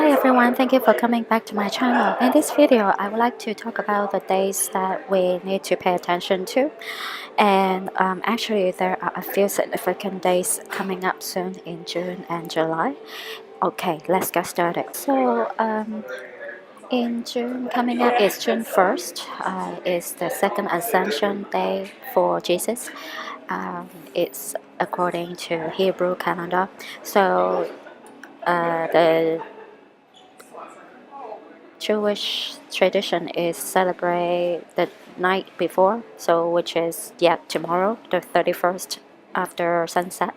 Hi everyone, thank you for coming back to my channel. In this video, I would like to talk about the days that we need to pay attention to. And actually, there are a few significant days coming up soon in June and July. Okay, let's get started. So, in June, coming up is June 1st. Is the second Ascension Day for Jesus. It's according to Hebrew calendar. So, the Jewish tradition is celebrate the night before, so which is tomorrow, the 31st after sunset,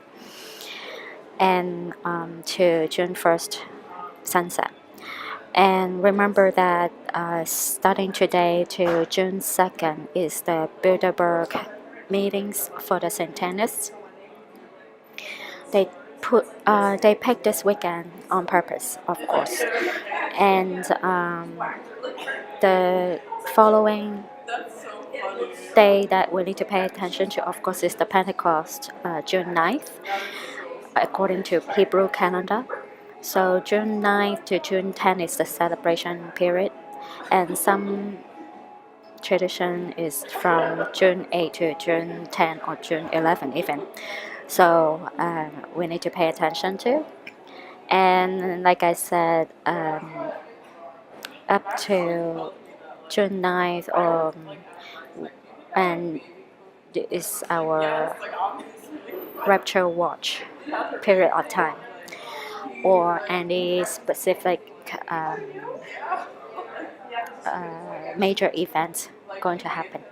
and to June 1st sunset. And remember that starting today to June 2nd is the Bilderberg meetings for the Satanists. They picked this weekend on purpose, of course, and the following day that we need to pay attention to, of course, is the Pentecost, June 9th, according to Hebrew calendar. So June 9th to June 10th is the celebration period, and some tradition is from June 8 to June 10 or June 11 even. So we need to pay attention to. And like I said, up to June 9th, and is our rapture watch period of time, or any specific major events going to happen.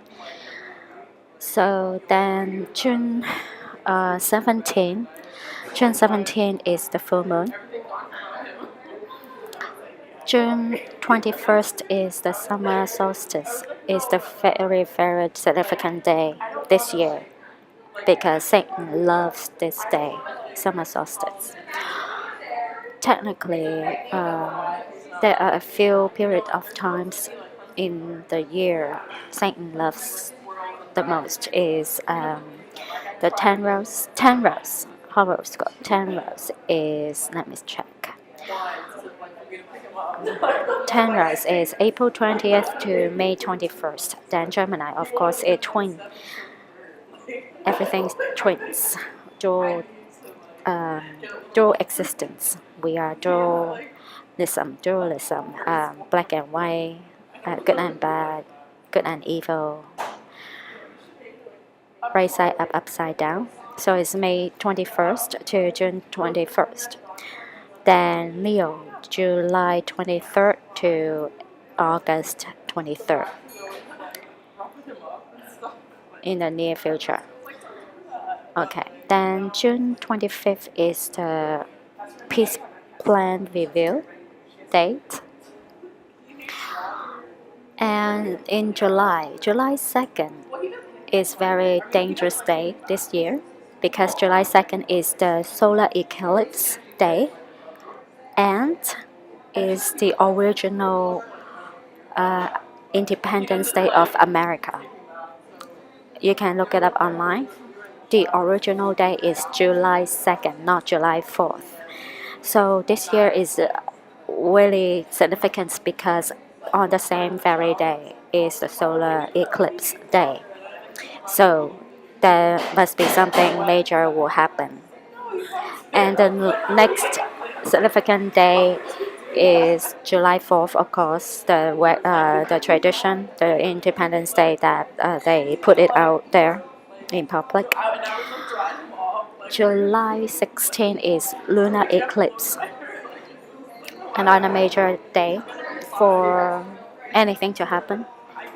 So then June 17 is the full moon. June 21st is the summer solstice. It's the very, very significant day this year because Satan loves this day, summer solstice. Technically, there are a few periods of times in the year Satan loves the most is the 10 rows horoscope. 10 rows is, let me check. 10 rows is April 20th to May 21st. Then Gemini, of course, is twin. Everything's twins. Dual existence. We are dualism, black and white, good and bad, good and evil, right side up, upside down. So it's May 21st to June 21st. Then Leo, July 23rd to August 23rd in the near future. Okay, then June 25th is the Peace Plan Review date. And in July 2nd is very dangerous day this year because July 2nd is the Solar Eclipse Day and is the original Independence Day of America. You can look it up online. The original day is July 2nd, not July 4th. So this year is really significant because on the same very day is the solar eclipse day. So there must be something major will happen. And the next significant day is July 4th, of course, the tradition, the Independence Day that they put it out there in public. July 16th is Lunar Eclipse. Another major day for anything to happen,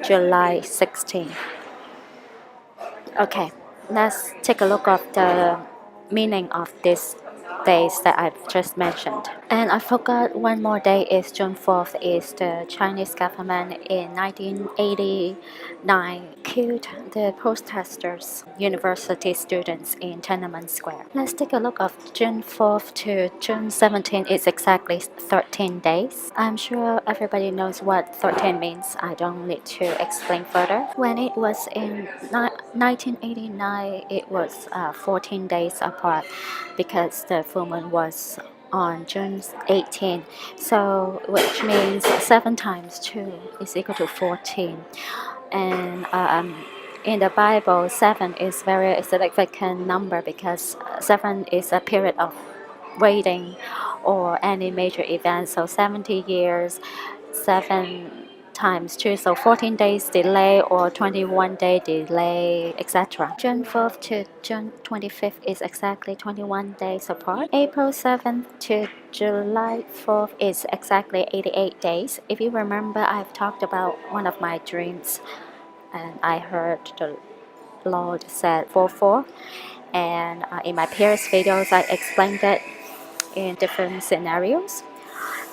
July 16th. Okay, let's take a look at the meaning of these days that I've just mentioned. And I forgot one more day is June 4th is the Chinese government in 1989 killed the protesters, university students in Tiananmen Square. Let's take a look of June 4th to June 17th. It's exactly 13 days. I'm sure everybody knows what 13 means. I don't need to explain further. When it was in 1989, it was 14 days apart because the full moon was on June 18. So which means 7 times 2 is equal to 14. And in the Bible, 7 is very significant number because 7 is a period of waiting or any major event. So 70 years, 7 times 2, so 14 days delay or 21-day delay, etc. June 4th to June 25th is exactly 21 days apart. April 7th to July 4th is exactly 88 days. If you remember, I've talked about one of my dreams and I heard the Lord said 4-4, and in my previous videos I explained it in different scenarios.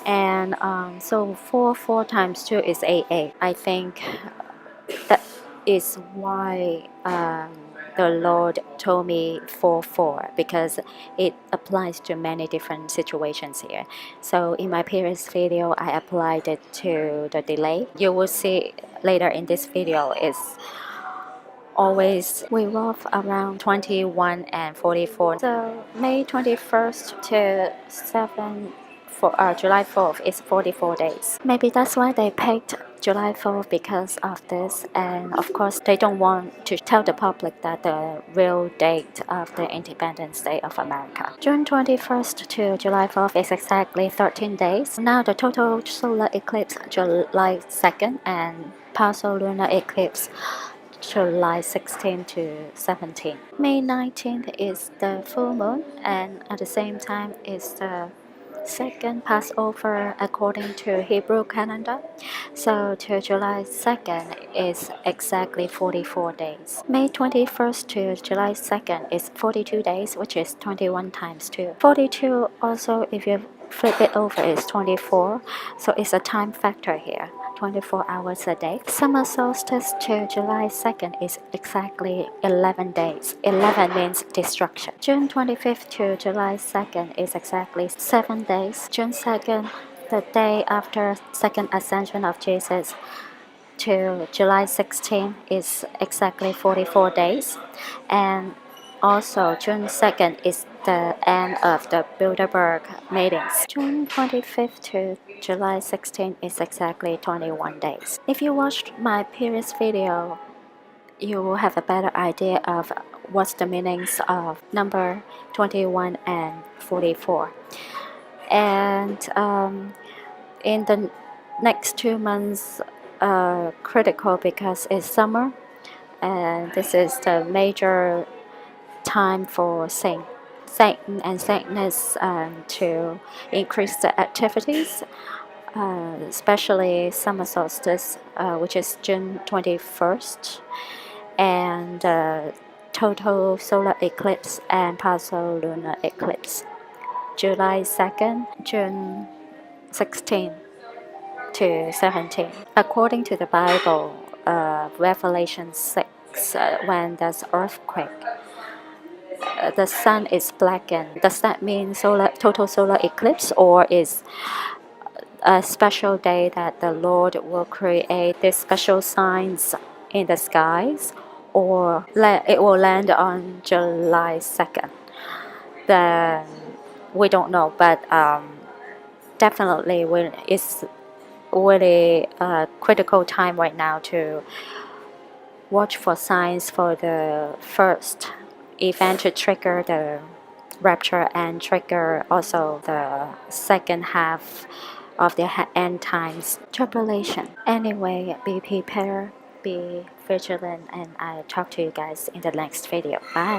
And so 4 times 2 is 8. I think that is why the Lord told me 4 because it applies to many different situations here. So in my previous video I applied it to the delay. You will see later in this video is always revolve around 21 and 44. So May 21st to July 4th is 44 days. Maybe that's why they picked July 4th because of this, and of course they don't want to tell the public that the real date of the Independence Day of America. June 21st to July 4th is exactly 13 days. Now the total solar eclipse July 2nd and partial lunar eclipse July 16 to 17. May 19th is the full moon, and at the same time is the second Passover according to Hebrew calendar. So to July 2nd is exactly 44 days. May 21st to July 2nd is 42 days, which is 21 times 2. 42 also, if you flip it over, is 24, so it's a time factor here. 24 hours a day. Summer solstice to July 2nd is exactly 11 days. 11 means destruction. June 25th to July 2nd is exactly 7 days. June 2nd, the day after second ascension of Jesus, to July 16 is exactly 44 days. And also, June 2nd is the end of the Bilderberg meetings. June 25th to July 16 is exactly 21 days. If you watched my previous video, you will have a better idea of what's the meanings of number 21 and 44. And in the next 2 months, critical because it's summer, and this is the major time for Satan and Satanists to increase the activities, especially summer solstice, which is June 21st, and total solar eclipse and partial lunar eclipse, July 2nd, June 16 to 17. According to the Bible, Revelation 6, when there's earthquake, the sun is blackened. Does that mean total solar eclipse, or is a special day that the Lord will create these special signs in the skies, or it will land on July 2nd? Then we don't know, but definitely it's really a critical time right now to watch for signs for the first event to trigger the rapture and trigger also the second half of the end times tribulation. Anyway, be prepared, be vigilant, and I'll talk to you guys in the next video. Bye.